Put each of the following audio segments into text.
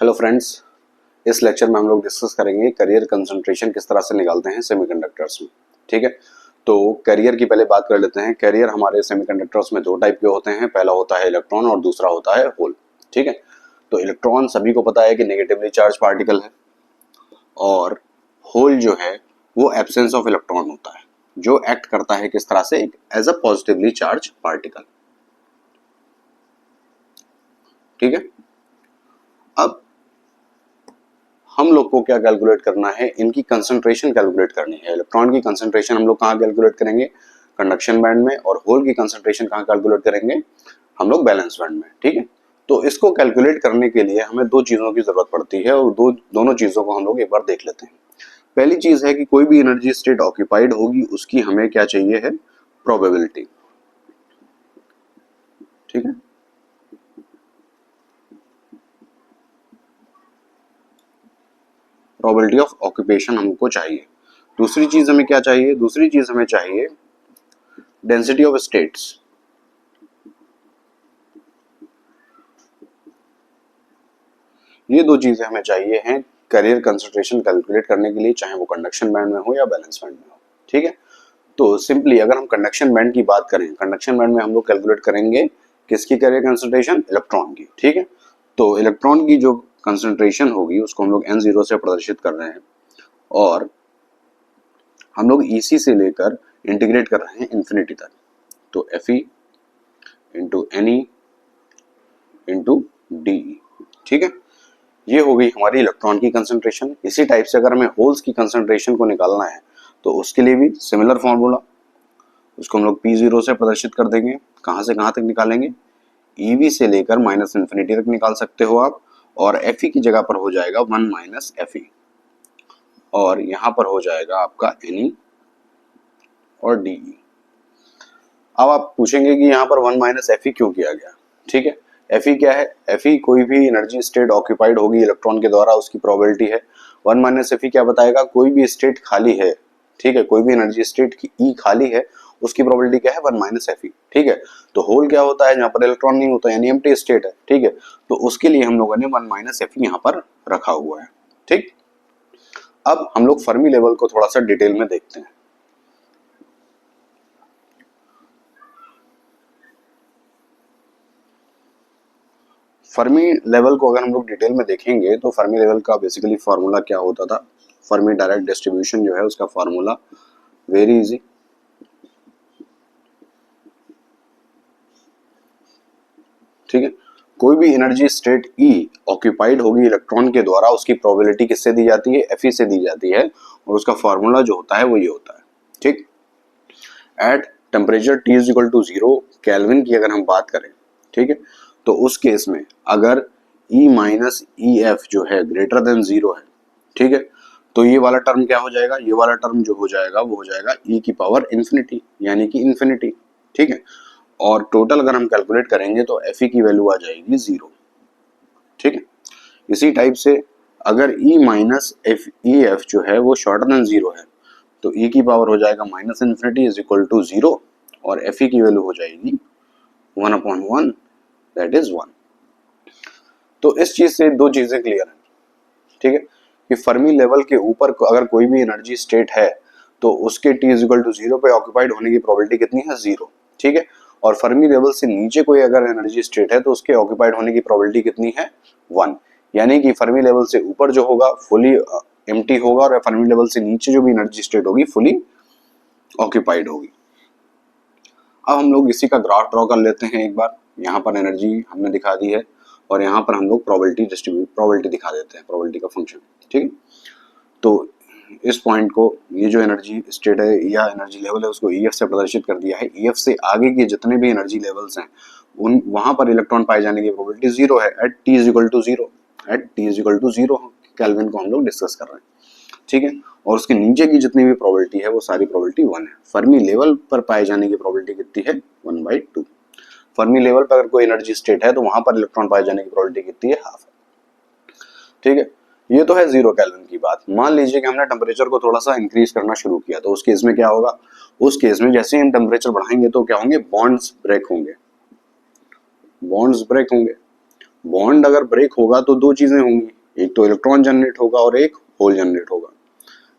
Hello friends, इस lecture में हम लोग डिस्कस करेंगे करियर कंसंट्रेशन किस तरह से निकालते हैं सेमीकंडक्टर्स में। ठीक है, तो करियर की पहले बात कर लेते हैं। करियर हमारे सेमीकंडक्टर्स में दो टाइप के होते हैं, पहला होता है इलेक्ट्रॉन और दूसरा होता है होल। ठीक है, तो इलेक्ट्रॉन सभी को पता है कि नेगेटिवली चार्ज पार्टिकल है और होल जो है वो एब्सेंस ऑफ इलेक्ट्रॉन होता है, जो एक्ट करता है किस तरह से, as a positively charge particle. ठीक है, अब हम लोग को क्या कैलकुलेट करना है, इनकी कंसंट्रेशन कैलकुलेट करनी है। इलेक्ट्रॉन की कंसंट्रेशन हम लोग कहाँ कैलकुलेट करेंगे, कंडक्शन बैंड में, और होल की कंसंट्रेशन कहाँ कैलकुलेट करेंगे, हम लोग बैलेंस बैंड में। ठीक है, तो इसको कैलकुलेट करने के लिए हमें दो चीजों की जरूरत पड़ती है और दोनों चीजों को हम लोग एक बार देख लेते हैं। पहली चीज है कि कोई भी एनर्जी स्टेट ऑक्यूपाइड होगी उसकी हमें क्या चाहिए है, प्रोबेबिलिटी। ठीक है, प्रोबेबिलिटी ऑफ ऑक्यूपेशन हमको चाहिए। दूसरी चीज हमें क्या चाहिए, दूसरी चीज हमें चाहिए डेंसिटी ऑफ स्टेट्स। ये दो चीजें हमें चाहिए हैं करियर कंसंट्रेशन कैलकुलेट करने के लिए, चाहे वो कंडक्शन बैंड में हो या बैलेंस बैंड में हो। ठीक है, तो सिंपली अगर हम कंडक्शन बैंड की बात करें, कंडक्शन बैंड में हम लोग कैलकुलेट करेंगे किसकी करियर कंसंट्रेशन, इलेक्ट्रॉन की। ठीक है, तो इलेक्ट्रॉन की जो कंसंट्रेशन होगी उसको हम लोग n0 से प्रदर्शित कर रहे हैं और हम लोग EC से लेकर इंटीग्रेट कर रहे हैं इंफिनिटी तक। तो Fe into NE into DE। ठीक है, ये हो गई हमारी इलेक्ट्रॉन की कंसंट्रेशन। इसी टाइप से अगर हमें होल्स की कंसंट्रेशन को निकालना है तो उसके लिए भी सिमिलर फॉर्मूला, उसको हम लोग P0 से प्रदर्शित कर देंगे। कहां से कहां तक निकालेंगे, EV से लेकर माइनस इन्फिनिटी तक निकाल सकते हो आप, और Fe की जगह पर हो जाएगा 1 माइनस Fe, और यहां पर हो जाएगा आपका Ne और DE। अब आप पूछेंगे कि यहाँ पर 1 माइनस Fe क्यों किया गया। ठीक है, Fe क्या है, Fe कोई भी एनर्जी स्टेट ऑक्यूपाइड होगी इलेक्ट्रॉन के द्वारा उसकी प्रोबेबिलिटी है। 1 माइनस Fe क्या बताएगा, कोई भी स्टेट खाली है। ठीक है, कोई भी एनर्जी स्टेट की E खाली है उसकी प्रोबेबिलिटी क्या है, 1 माइनस Fe। ठीक है, तो होल क्या होता है, जहाँ पर इलेक्ट्रॉन नहीं होता यानी एम्प्टी स्टेट है। ठीक है, तो उसके लिए हम लोगों ने 1 माइनस Fe यहाँ पर रखा हुआ है। ठीक, अब हम लोग फर्मी लेवल को थोड़ा सा डिटेल में देखते हैं। फर्मी लेवल को अगर हम लोग डिटेल में देखेंगे तो फर्मी लेवल का बेसिकली फार्मूला क्या होता था, फर्मी डायरेक्ट डिस्ट्रीब्यूशन जो है उसका फार्मूला वेरी इजी। ठीक है, कोई भी एनर्जी स्टेट E ऑक्यूपाइड होगी इलेक्ट्रॉन के द्वारा उसकी प्रोबेबिलिटी किससे दी जाती है, Fe से दी जाती है, और उसका फार्मूला जो होता है वो ये होता है। ठीक, at temperature T is equal to 0 kelvin की अगर हम बात करें, ठीक है, तो उस केस में अगर E माइनस EF जो है ग्रेटर देन 0 है, ठीक है, तो ये वाला टर्म क्या हो जाएगा, ये वाला टर्म जो हो जाएगा वो हो जाएगा E की पावर इन्फिनिटी, यानी कि इन्फिनिटी। ठीक है, और टोटल अगर हम कैलकुलेट करेंगे तो Fe की वैल्यू आ जाएगी 0। ठीक है, इसी टाइप से अगर E माइनस EF जो है वो शॉर्टर देन 0 है तो E की पावर हो जाएगा minus infinity is equal to 0, और Fe की वैल्यू हो जाएगी 1/1, दैट इज 1। तो इस चीज से दो चीजें क्लियर है। ठीक है, कि फर्मी लेवल के ऊपर अगर कोई भी एनर्जी स्टेट है तो उसके T इज इक्वल टू 0 पे ऑक्यूपाइड होने की प्रोबेबिलिटी कितनी है, 0। ठीक है, और फर्मी लेवल से नीचे कोई अगर एनर्जी स्टेट है तो उसके ऑक्यूपाइड होने की प्रोबेबिलिटी कितनी है, 1। यानी कि फर्मी लेवल से ऊपर जो होगा फुली एम्प्टी होगा और फर्मी लेवल से नीचे जो भी एनर्जी स्टेट होगी फुली ऑक्यूपाइड होगी। अब हम लोग इसी का ग्राफ ड्रॉ कर लेते हैं एक बार। यहाँ पर एनर्जी हमने दिखा दी है और यहाँ पर हम लोग प्रोबेबिलिटी दिखा देते हैं, प्रोबेबिलिटी का फंक्शन। ठीक है, तो इस पॉइंट को, ये जो एनर्जी स्टेट है या एनर्जी लेवल है उसको EF से प्रदर्शित कर दिया है। EF से आगे के जितने भी एनर्जी लेवल्स हैं उन वहां पर इलेक्ट्रॉन पाए जाने की प्रोबेबिलिटी 0 है at T is equal to 0। At T is equal to 0 kelvin को हम लोग डिस्कस कर रहे हैं। ठीक है, और उसके नीचे की जितनी भी प्रोबेबिलिटी है वो सारी प्रोबेबिलिटी 1 है। फर्मी लेवल पर पाए जाने की प्रोबेबिलिटी कितनी है, 1/2। फर्मी लेवल पर अगर कोई एनर्जी स्टेट है तो वहां पर इलेक्ट्रॉन पाए जाने की प्रोबेबिलिटी कितनी है, हाफ है। ठीक है, ये तो है 0 केल्विन की बात। मान लीजिए कि हमने टेम्परेचर को थोड़ा सा इंक्रीज करना शुरू किया तो उस केस में क्या होगा, उस केस में जैसे ही हम टेम्परेचर बढ़ाएंगे तो क्या होंगे, बॉन्ड्स ब्रेक होंगे, बॉन्ड्स ब्रेक होंगे। बॉन्ड अगर ब्रेक होगा तो दो चीजें होंगी, एक तो इलेक्ट्रॉन जनरेट होगा और एक होल जनरेट होगा,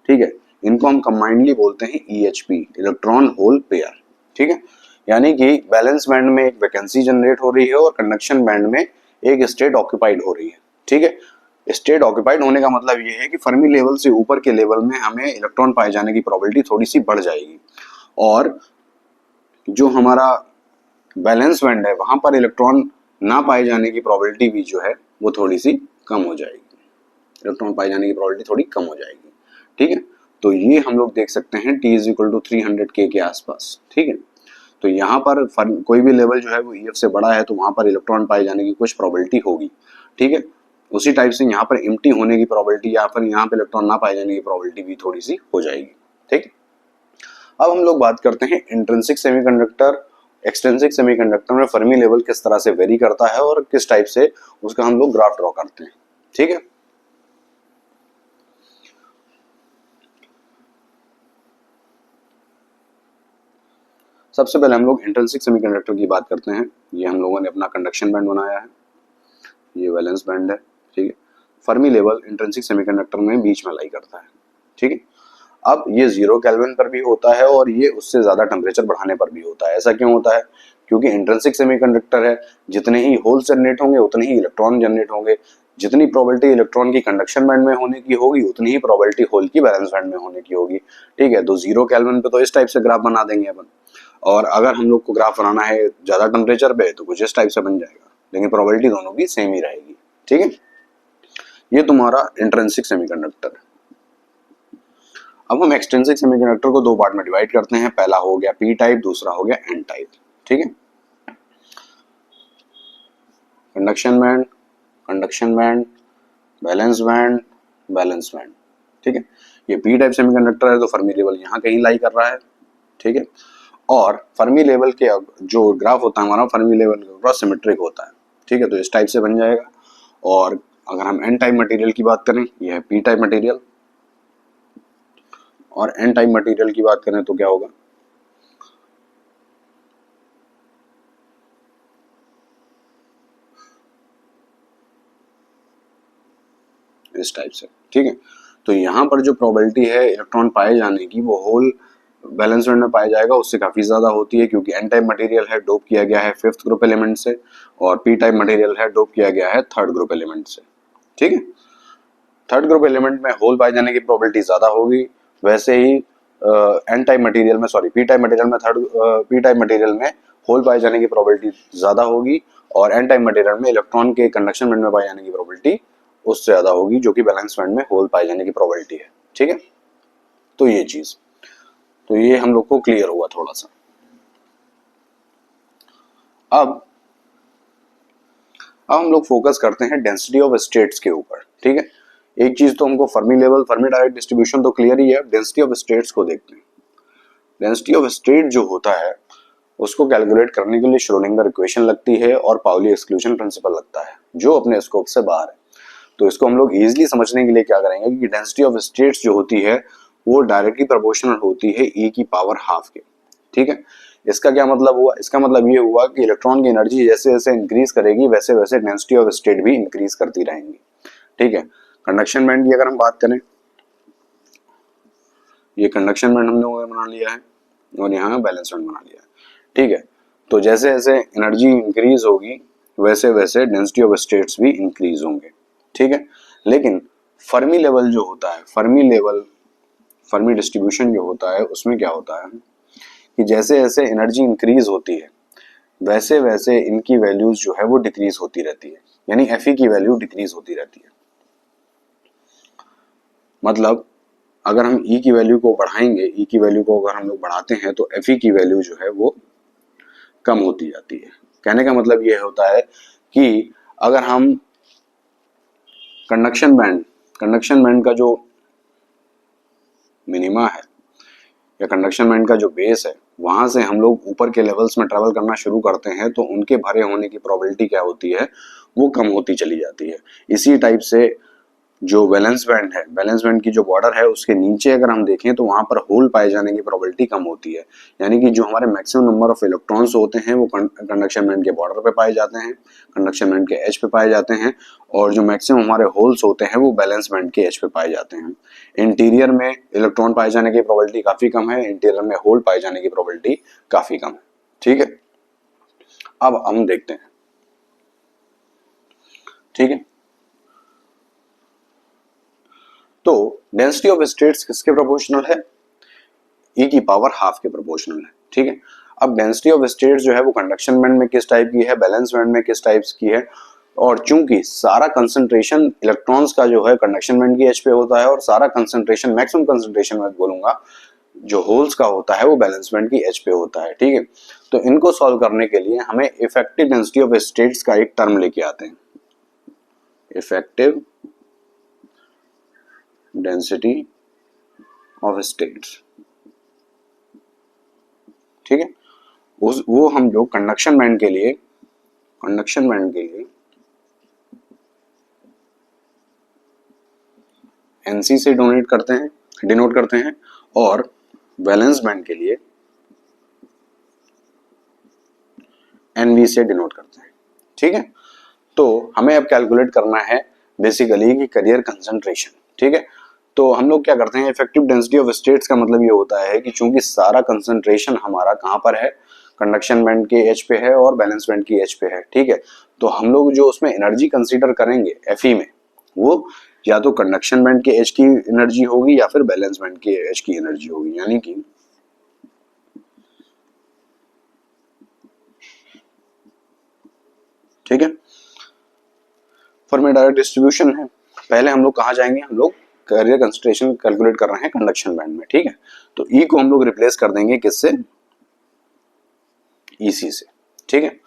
ठीक है। इनको हम कंबाइंडली बोलते हैं EHP, इलेक्ट्रॉन होल पेयर, ठीक है। यानी कि बैलेंस बैंड में एक वैकेंसी जनरेट हो रही है और कंडक्शन बैंड में एक स्टेट ऑक्यूपाइड हो रही है, ठीक है। स्टेट ऑक्यूपाइड होने का मतलब ये है कि फर्मी लेवल से ऊपर के लेवल में हमें इलेक्ट्रॉन पाए जाने की प्रोबेबिलिटी थोड़ी सी बढ़ जाएगी, और जो हमारा बैलेंस बैंड है वहां पर इलेक्ट्रॉन ना पाए जाने की प्रोबेबिलिटी भी जो है वो थोड़ी सी कम हो जाएगी, इलेक्ट्रॉन पाए जाने की प्रोबेबिलिटी थोड़ी कम हो जाएगी, ठीक है। तो ये हम लोग देख सकते हैं T is equal to 300K के आसपास, ठीक है। तो यहाँ पर कोई भी लेवल जो है वो EF से बड़ा है तो वहां पर इलेक्ट्रॉन पाए जाने की कुछ प्रोबेबिलिटी होगी, ठीक है। उसी टाइप से यहाँ पर एम्प्टी होने की प्रोबेबिलिटी या फिर यहाँ पे इलेक्ट्रॉन ना पाए जाने की प्रोबेबिलिटी भी थोड़ी सी हो जाएगी, ठीक। अब हम लोग बात करते हैं इंट्रिंसिक सेमीकंडक्टर, एक्सट्रिंसिक सेमीकंडक्टर में फर्मी लेवल किस तरह से वेरी करता है और किस टाइप से उसका हम लोग ग्राफ ड्रॉ करते हैं, ठीक है। सबसे पहले हम लोग इंट्रिंसिक सेमीकंडक्टर की बात करते हैं। ये हम लोगों ने अपना कंडक्शन बैंड बनाया है, ये वैलेंस बैंड है, ठीक है। फर्मी लेवल इंट्रिंसिक सेमीकंडक्टर में बीच में लाई करता है, ठीक है। अब ये 0 केल्विन पर भी होता है और ये उससे ज्यादा टेम्परेचर बढ़ाने पर भी होता है। ऐसा क्यों होता है? क्योंकि इंट्रिंसिक सेमीकंडक्टर है, जितने ही होल जनरेट होंगे उतने ही इलेक्ट्रॉन जनरेट होंगे, जितनी प्रोबेबिलिटी इलेक्ट्रॉन की कंडक्शन बैंड में होने की होगी उतनी ही प्रोबेबिलिटी होल की बैलेंस बैंड में होने की होगी, ठीक है। तो 0 केल्विन पे तो इस टाइप से ग्राफ बना देंगे अपन, और अगर हम लोग को ग्राफ बनाना है ज्यादा टेम्परेचर पे तो कुछ इस टाइप से बन जाएगा, लेकिन प्रोबेबिलिटी दोनों की सेम ही रहेगी, ठीक है। ये तुम्हारा इंट्रिंसिक सेमीकंडक्टर है। अब हम एक्सट्रिंसिक सेमीकंडक्टर को दो पार्ट में डिवाइड करते हैं, पहला हो गया पी टाइप, दूसरा हो गया एन टाइप, ठीक है। Conduction band, conduction band, balance band, balance band, ठीक है। ये पी टाइप सेमीकंडक्टर है तो फर्मी लेवल यहाँ कहीं लाई कर रहा है, ठीक है। और फर्मी लेवल के जो ग्राफ होता है हमारा फर्मी लेवल के ऊपर सिमेट्रिक होता है, ठीक है। तो इस टाइप से बन जाएगा। और अगर हम एन टाइप मटेरियल की बात करें, यह है पी टाइप मटेरियल, और एन टाइप मटेरियल की बात करें तो क्या होगा, इस टाइप से, ठीक है। तो यहाँ पर जो प्रोबेबिलिटी है इलेक्ट्रॉन पाए जाने की वो होल बैलेंस बैंड में पाया जाएगा उससे काफी ज्यादा होती है, क्योंकि एन टाइप मटेरियल है डोप किया गया है 5th ग्रुप एलिमेंट से, और पी टाइप मटेरियल है डोप किया गया है 3rd ग्रुप एलिमेंट से, ठीक है। 3rd ग्रुप एलिमेंट में होल पाए जाने की प्रोबेबिलिटी ज्यादा होगी, वैसे ही एन टाइप मटेरियल में, सॉरी पी टाइप मटेरियल में पी टाइप मटेरियल में होल पाए जाने की प्रोबेबिलिटी ज्यादा होगी, और एन टाइप मटेरियल में इलेक्ट्रॉन के कंडक्शन बैंड में पाए जाने की प्रोबेबिलिटी उससे ज्यादा होगी, जो कि बैलेंस बैंड में होल पाए जाने की प्रोबेबिलिटी है, ठीक है। तो ये चीज, तो ये हम लोग को क्लियर हुआ थोड़ा सा। अब हम लोग फोकस करते हैं डेंसिटी ऑफ स्टेट्स के ऊपर, ठीक है। एक चीज तो हमको Fermi level, Fermi direct distribution तो क्लियर ही है, डेंसिटी ऑफ स्टेट्स को देखते हैं। डेंसिटी ऑफ स्टेट जो होता है उसको कैलकुलेट करने के लिए श्रोडिंगर इक्वेशन लगती है और पाउली एक्सक्लूजन प्रिंसिपल लगता है, जो अपने स्कोप से बाहर है। तो इसको हम लोग इजीली समझने के लिए क्या करेंगे कि डेंसिटी ऑफ स्टेट्स जो होती है वो डायरेक्टली प्रोपोर्शनल होती है e की पावर हाफ के, ठीक है। इसका क्या मतलब हुआ? इसका मतलब ये हुआ कि इलेक्ट्रॉन की एनर्जी जैसे जैसे इंक्रीज करेगी वैसे वैसे डेंसिटी ऑफ स्टेट भी इंक्रीज करती रहेंगी, ठीक है। कंडक्शन बैंड की अगर हम बात करें, ये कंडक्शन बैंड हम लोगों ने बना लिया है और यहाँ बैलेंस बैंड बना लिया है, ठीक है। तो जैसे जैसे एनर्जी इंक्रीज होगी वैसे वैसे डेंसिटी ऑफ स्टेट्स भी इंक्रीज होंगे, ठीक है। लेकिन फर्मी लेवल जो होता है, फर्मी लेवल, फर्मी डिस्ट्रीब्यूशन जो होता है उसमें क्या होता है कि जैसे जैसे एनर्जी इंक्रीज होती है वैसे वैसे इनकी वैल्यूज जो है वो डिक्रीज होती रहती है, यानी Fe की वैल्यू डिक्रीज होती रहती है। मतलब अगर हम E की वैल्यू को बढ़ाएंगे, E की वैल्यू को अगर हम लोग बढ़ाते हैं तो Fe की वैल्यू जो है वो कम होती जाती है। कहने का मतलब ये होता है कि अगर हम कंडक्शन बैंड का जो मिनिमा है या कंडक्शन बैंड का जो बेस है वहां से हम लोग ऊपर के लेवल्स में ट्रेवल करना शुरू करते हैं तो उनके भरे होने की प्रोबेबिलिटी क्या होती है वो कम होती चली जाती है। इसी टाइप से जो वैलेंस बैंड है, वैलेंस बैंड की जो बॉर्डर है उसके नीचे अगर हम देखें तो वहां पर होल पाए जाने की प्रोबेबिलिटी कम होती है। यानी कि जो हमारे मैक्सिमम नंबर ऑफ इलेक्ट्रॉन्स होते हैं वो कंडक्शन बैंड के बॉर्डर पे पाए जाते हैं, कंडक्शन बैंड के एज पे पाए जाते हैं, और जो मैक्सिमम हमारे होल्स होते हैं वो बैलेंस बैंड के एज पे पाए जाते हैं। इंटीरियर में इलेक्ट्रॉन पाए जाने की प्रोबेबिलिटी काफी कम है, इंटीरियर में होल पाए जाने की प्रोबेबिलिटी काफी कम है। ठीक है, अब हम देखते हैं। ठीक है, तो डेंसिटी ऑफ स्टेट्स किसके प्रोपोर्शनल है? ई की पावर हाफ के प्रोपोर्शनल है। ठीक है, अब डेंसिटी ऑफ स्टेट्स जो है वो कंडक्शन बैंड में किस टाइप की है, बैलेंस बैंड में किस टाइप की है, और चूंकि सारा कंसंट्रेशन इलेक्ट्रॉन्स का जो है कंडक्शन बैंड की एज पे होता है और सारा कंसंट्रेशन, मैक्सिमम कंसंट्रेशन मैं बोलूंगा जो होल्स का होता है वो बैलेंस बैंड की एज पे होता है। ठीक है, तो इनको सॉल्व करने के लिए हमें इफेक्टिव डेंसिटी ऑफ स्टेट्स का एक टर्म लेके आते हैं, इफेक्टिव डेंसिटी ऑफ स्टेट्स। ठीक है, वो हम लोग कंडक्शन बैंड के लिए एनसी से डिनोट करते हैं और वैलेंस बैंड के लिए एनवी से डिनोट करते हैं। ठीक है, तो हमें अब कैलकुलेट करना है बेसिकली कि कैरियर कंसंट्रेशन। ठीक है, तो हम लोग क्या करते हैं, इफेक्टिव डेंसिटी ऑफ स्टेट्स का मतलब ये होता है कि चूंकि सारा कंसंट्रेशन हमारा कहां पर है, कंडक्शन बैंड के एज पे है और बैलेंस बैंड की एज पे है। ठीक है, तो हम लोग जो उसमें एनर्जी कंसीडर करेंगे एफई में, वो या तो कंडक्शन बैंड के एज की एनर्जी होगी या फिर बैलेंस बैंड के एज की एनर्जी होगी। यानी कि ठीक है, फॉर्म डायरेक्ट डिस्ट्रीब्यूशन है। पहले हम लोग कहाँ जाएंगे, हम लोग कैरियर कंसंट्रेशन कैलकुलेट कर रहे हैं कंडक्शन बैंड में। ठीक है, तो ई को हम लोग रिप्लेस कर देंगे किससे, ईसी से। ठीक है,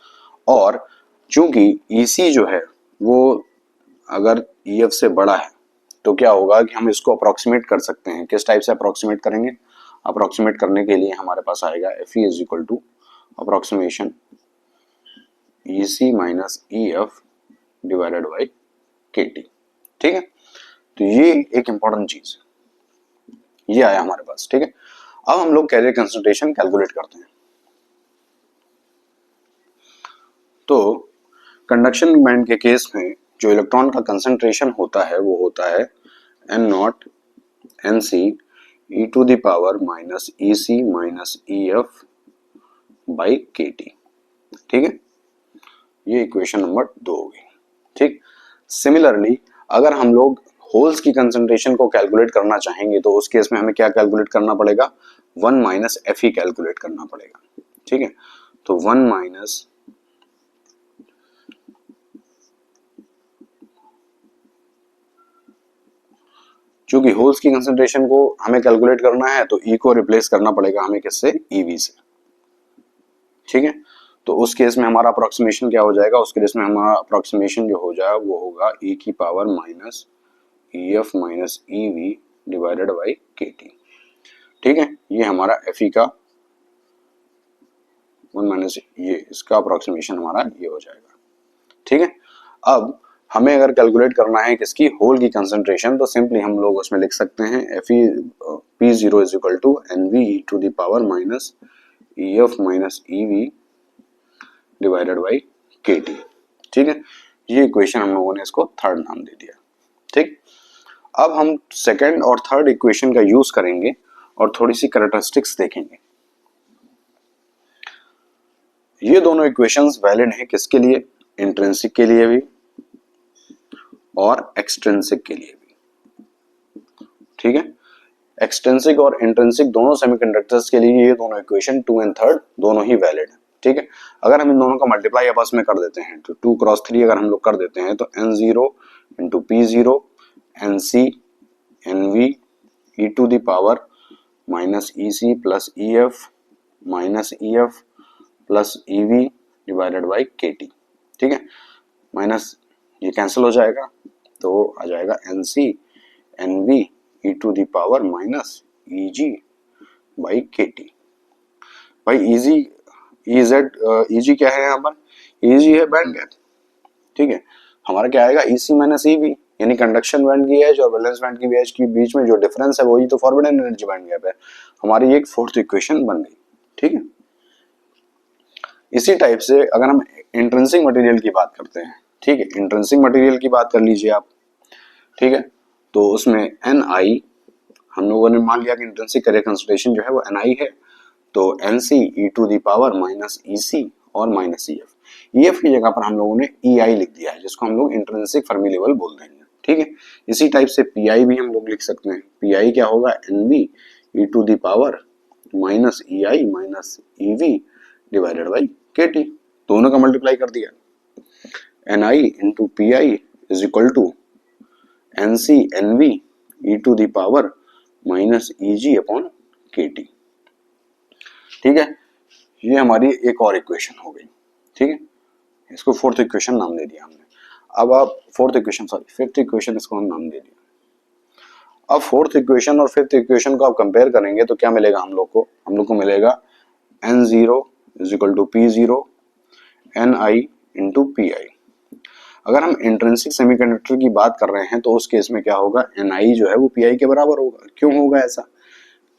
और चूंकि ईसी जो है वो अगर ईएफ से बड़ा है तो क्या होगा कि हम इसको अप्रोक्सीमेट कर सकते हैं। किस टाइप से अप्रोक्सीमेट करेंगे, अप्रोक्सीमेट करने के लिए हमारे पास आएगा F E is equal to approximation E C minus E F divided by K T. ठीक है, तो ये एक इंपॉर्टेंट चीज है, ये आया हमारे पास। ठीक है, अब हम लोग कैरियर कंसंट्रेशन कैलकुलेट करते हैं। तो कंडक्शन बैंड के केस में जो इलेक्ट्रॉन का कंसंट्रेशन होता है वो होता है N naught N C E to the power minus E C minus E F by K T. ठीक है, ये इक्वेशन नंबर 2 होगी। ठीक, सिमिलरली अगर हम लोग होल्स की कंसंट्रेशन को कैलकुलेट करना चाहेंगे तो उस केस में हमें क्या कैलकुलेट करना पड़ेगा, 1 माइनस एफ ई कैलकुलेट करना पड़ेगा। ठीक है, तो 1 माइनस क्योंकि होल्स की कंसंट्रेशन को हमें कैलकुलेट करना है तो ई को रिप्लेस करना पड़ेगा हमें किससे, ईवी से। ठीक है, तो उस केस में हमारा अप्रोक्सीमेशन क्या हो जाएगा, उस केस में हमारा अप्रोक्सीमेशन जो हो जाए वो होगा ई की power minus E F minus E V divided by K T. ठीक है, ये हमारा एफ ई का 1 माइनस ये इसका अप्रोक्सीमेशन हमारा ये हो जाएगा। ठीक है, अब हमें अगर कैलकुलेट करना है किसकी, होल की कंसंट्रेशन, तो सिंपली हम लोग उसमें लिख सकते हैं F E P zero is equal to N V E to the power minus E F minus E V divided by K T. ठीक है, ये इक्वेशन हम लोगों ने इसको थर्ड नाम दे दिया। ठीक, अब हम सेकेंड और थर्ड इक्वेशन का यूज करेंगे और थोड़ी सी कैरेक्टरिस्टिक्स देखेंगे। ये दोनों इक्वेशंस वैलिड हैं किसके लिए, इंट्रिंसिक के लिए भी और एक्सट्रिंसिक के लिए भी। ठीक है, एक्सट्रिंसिक और इंट्रिंसिक दोनों सेमीकंडक्टर्स के लिए ये दोनों इक्वेशन 2 एंड 3 दोनों ही वैलिड है। ठीक है, अगर हम इन दोनों का मल्टीप्लाई आपस में कर देते हैं तो 2 क्रॉस 3 अगर हम लोग कर देते हैं तो n0 into p0 nc nv e to the power minus ec plus ef minus ef plus ev divided by kt। ठीक है, माइनस ये कैंसिल हो जाएगा तो आ जाएगा nc nv e to the power minus eg by kt। भाई eg eg क्या है यहाँ पर, eg है बैंड गैप। ठीक है, हमारा क्या आएगा ec माइनस ev, यानी कंडक्शन बैंड की एज और वैलेंस बैंड की एज के बीच में जो डिफरेंस है वही तो फॉरबिडन एनर्जी बैंड गैप है। हमारी एक फोर्थ इक्वेशन बन गई। ठीक है, इसी टाइप से अगर हम इंट्रिंसिक मटेरियल की बात करते हैं, ठीक है, इंट्रिंसिक मटेरियल की बात कर लीजिए आप। ठीक है, तो उसमें एन आई, हम लोगों ने मान लिया कि इंट्रिंसिक कैरियर कंसंट्रेशन जो है वो एन आई है, तो N C E to the power minus E C और minus E F. E F की जगह पर हम लोगों ने ई आई लिख दिया है, जिसको हम लोग इंट्रिंसिक फर्मी लेवल बोल देंगे। ठीक है, इसी टाइप से पी आई भी हम लोग लिख सकते हैं। पी आई क्या होगा, N V E to the power minus E I minus E V divided by K T, दोनों का मल्टीप्लाई कर दिया। N I into P I is equal to N C N V E to the power minus E G upon K T. ठीक है, ये हमारी एक और इक्वेशन हो गई। ठीक है, इसको फोर्थ इक्वेशन नाम दे दिया हमने। अब आप फिफ्थ इक्वेशन इसको हम नाम दे दिया। अब फोर्थ इक्वेशन और फिफ्थ इक्वेशन को आप कंपेयर करेंगे तो क्या मिलेगा हम लोग को मिलेगा N zero is equal to P zero N I into P I. अगर हम इंट्रिंसिक सेमीकंडक्टर की बात कर रहे हैं तो उस केस में क्या होगा, एन आई जो है वो पी आई के बराबर होगा। क्यों होगा ऐसा,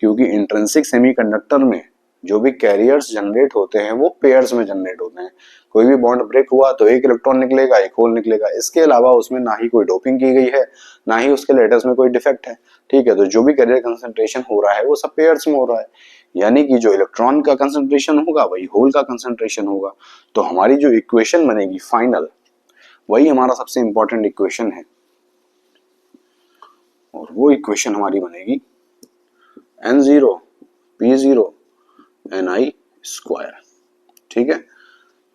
क्योंकि इंट्रिंसिक सेमीकंडक्टर में जो भी कैरियर्स जनरेट होते हैं वो पेयर्स में जनरेट होते हैं। कोई भी बॉन्ड ब्रेक हुआ तो एक इलेक्ट्रॉन निकलेगा, एक होल निकलेगा। इसके अलावा उसमें ना ही कोई डोपिंग की गई है, ना ही उसके लेटर्स में कोई डिफेक्ट है। ठीक है, तो जो भी कैरियर कंसंट्रेशन हो रहा है वो सब पेयर्स में हो रहा है, यानी कि जो इलेक्ट्रॉन का कंसंट्रेशन होगा वही होल का कंसंट्रेशन होगा। तो हमारी जो इक्वेशन बनेगी फाइनल, वही हमारा सबसे इंपॉर्टेंट इक्वेशन है, और वो इक्वेशन हमारी बनेगी N zero P zero N I square. ठीक है,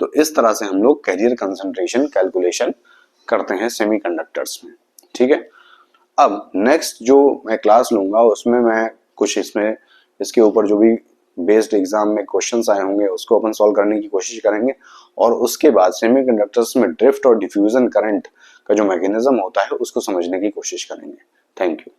तो इस तरह से हम लोग कैरियर कंसंट्रेशन कैलकुलेशन करते हैं सेमीकंडक्टर्स में। ठीक है, अब नेक्स्ट जो मैं क्लास लूंगा उसमें मैं कुछ इसके ऊपर जो भी बेस्ड एग्जाम में क्वेश्चंस आए होंगे उसको अपन सॉल्व करने की कोशिश करेंगे, और उसके बाद सेमीकंडक्टर्स में ड्रिफ्ट और डिफ्यूजन करंट का जो मैकेनिज्म होता है उसको समझने की कोशिश करेंगे। Thank you.